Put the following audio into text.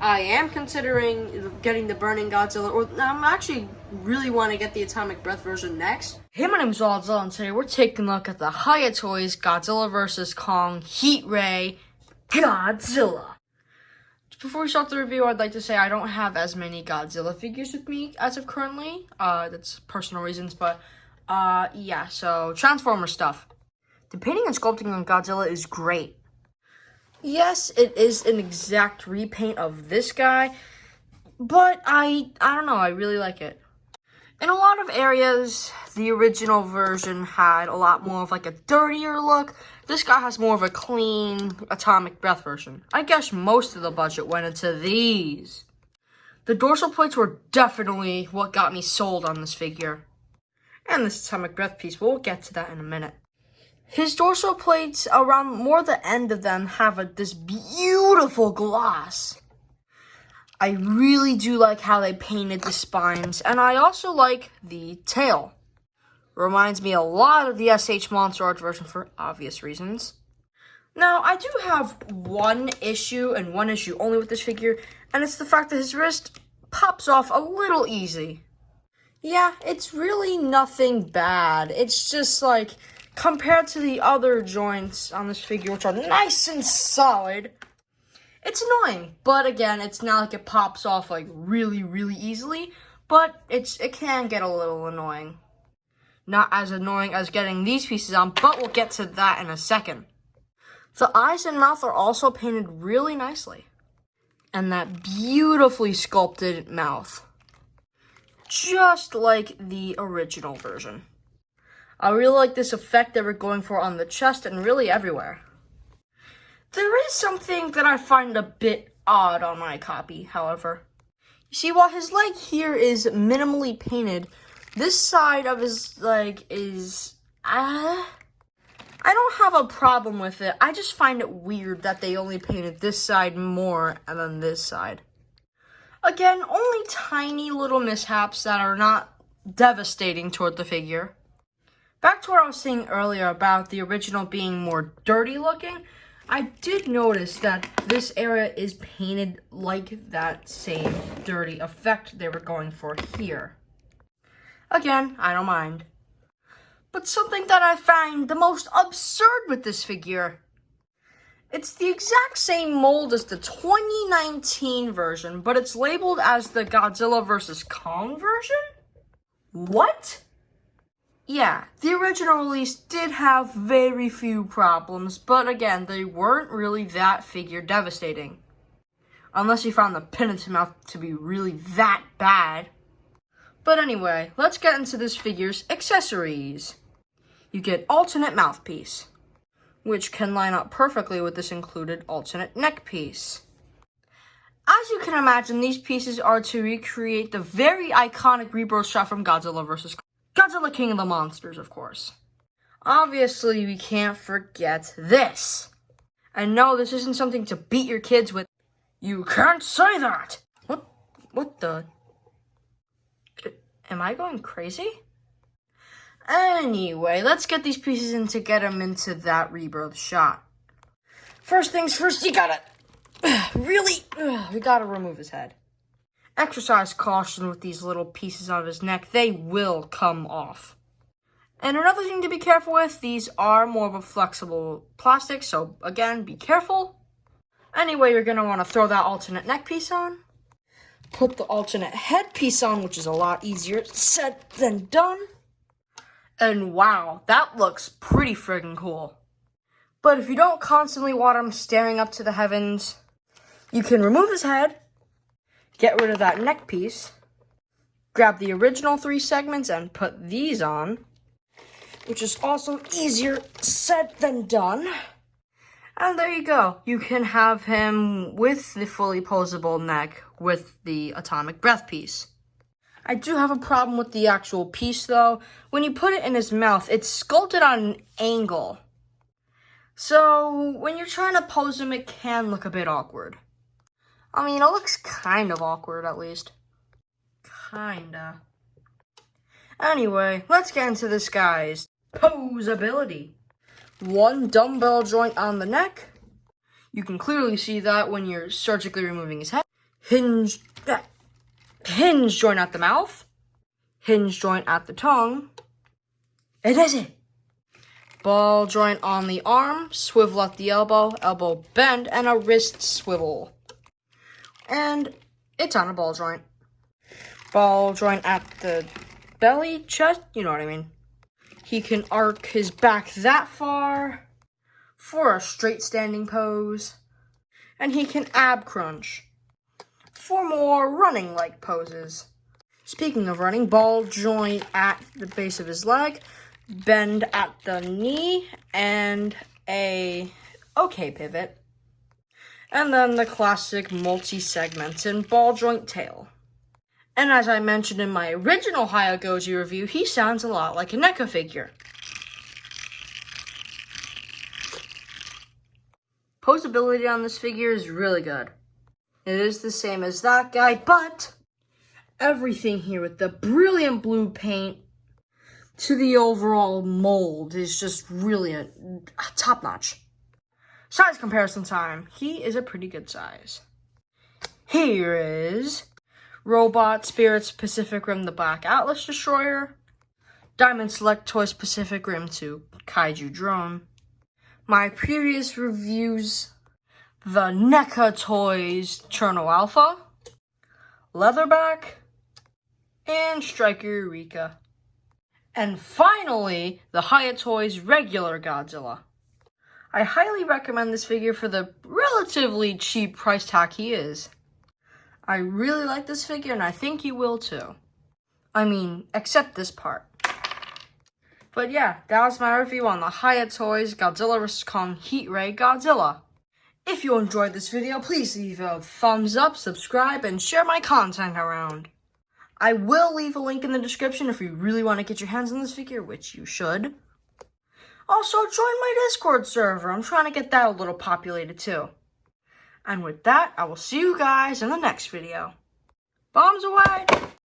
I am considering getting the Burning Godzilla, or I'm actually really want to get the Atomic Breath version next. Hey, my name's Godzilla, and today we're taking a look at the Hiya Toys Godzilla vs. Kong Heat Ray Godzilla. Before we start the review, I'd like to say I don't have as many Godzilla figures with me as of currently. That's personal reasons, but yeah, so Transformer stuff. The painting and sculpting on Godzilla is great. Yes, it is an exact repaint of this guy, but I don't know, I really like it. In a lot of areas, the original version had a lot more of like a dirtier look. This guy has more of a clean Atomic Breath version. I guess most of the budget went into these. The dorsal plates were definitely what got me sold on this figure. And this Atomic Breath piece, we'll get to that in a minute. His dorsal plates, around more the end of them, have this beautiful gloss. I really do like how they painted the spines, and I also like the tail. Reminds me a lot of the SH Monster Arts version for obvious reasons. Now, I do have one issue, and one issue only with this figure, and it's the fact that his wrist pops off a little easy. Yeah, it's really nothing bad. It's just like, compared to the other joints on this figure, which are nice and solid, it's annoying. But again, it's not like it pops off like really, really easily, but it can get a little annoying. Not as annoying as getting these pieces on, but we'll get to that in a second. The eyes and mouth are also painted really nicely. And that beautifully sculpted mouth. Just like the original version. I really like this effect that we're going for on the chest and really everywhere. There is something that I find a bit odd on my copy, however. You see, while his leg here is minimally painted, this side of his leg is... I don't have a problem with it. I just find it weird that they only painted this side more than this side. Again, only tiny little mishaps that are not devastating toward the figure. Back to what I was saying earlier about the original being more dirty looking, I did notice that this area is painted like that same dirty effect they were going for here. Again, I don't mind. But something that I find the most absurd with this figure, it's the exact same mold as the 2019 version, but it's labeled as the Godzilla vs. Kong version? What? Yeah, the original release did have very few problems, but again, they weren't really that figure devastating. Unless you found the pin in his mouth to be really that bad. But anyway, let's get into this figure's accessories. You get alternate mouthpiece, which can line up perfectly with this included alternate neck piece. As you can imagine, these pieces are to recreate the very iconic rebirth shot from Godzilla vs. Godzilla King of the Monsters, of course. Obviously, we can't forget this. And no, this isn't something to beat your kids with. You can't say that! What the? Am I going crazy? Anyway, let's get these pieces in to get them into that rebirth shot. First things first, we gotta remove his head. Exercise caution with these little pieces on his neck. They will come off. And another thing to be careful with, these are more of a flexible plastic, so again, be careful. Anyway, you're going to want to throw that alternate neck piece on. Put the alternate head piece on, which is a lot easier said than done. And wow, that looks pretty friggin' cool. But if you don't constantly want him staring up to the heavens, you can remove his head, get rid of that neck piece, grab the original 3 segments and put these on, which is also easier said than done. And there you go. You can have him with the fully posable neck with the Atomic Breath piece. I do have a problem with the actual piece though. When you put it in his mouth, it's sculpted on an angle. So when you're trying to pose him, it can look a bit awkward. I mean, it looks kind of awkward, at least. Kinda. Anyway, let's get into this guy's posability. One dumbbell joint on the neck. You can clearly see that when you're surgically removing his head. hinge joint at the mouth, hinge joint at the tongue. It is it. Ball joint on the arm, swivel at the elbow, elbow bend, and a wrist swivel. And it's on a ball joint. Ball joint at the belly, chest, you know what I mean. He can arc his back that far for a straight standing pose. And he can ab crunch for more running-like poses. Speaking of running, ball joint at the base of his leg, bend at the knee, and a okay pivot. And then the classic multi-segments and ball joint tail. And as I mentioned in my original Hiya Goji review, he sounds a lot like a NECA figure. Posability on this figure is really good. It is the same as that guy, but everything here with the brilliant blue paint to the overall mold is just really a top-notch. Size comparison time. He is a pretty good size. Here is Robot Spirits Pacific Rim the Black Atlas Destroyer, Diamond Select Toys Pacific Rim 2 Kaiju Drone, my previous reviews, the NECA Toys Cherno Alpha, Leatherback, and Striker Eureka. And finally, the Hiya Toys regular Godzilla. I highly recommend this figure for the relatively cheap price tag he is. I really like this figure, and I think you will too. I mean, except this part. But yeah, that was my review on the Hiya Toys Godzilla vs. Kong Heat Ray Godzilla. If you enjoyed this video, please leave a thumbs up, subscribe, and share my content around. I will leave a link in the description if you really want to get your hands on this figure, which you should. Also, join my Discord server. I'm trying to get that a little populated too. And with that, I will see you guys in the next video. Bombs away!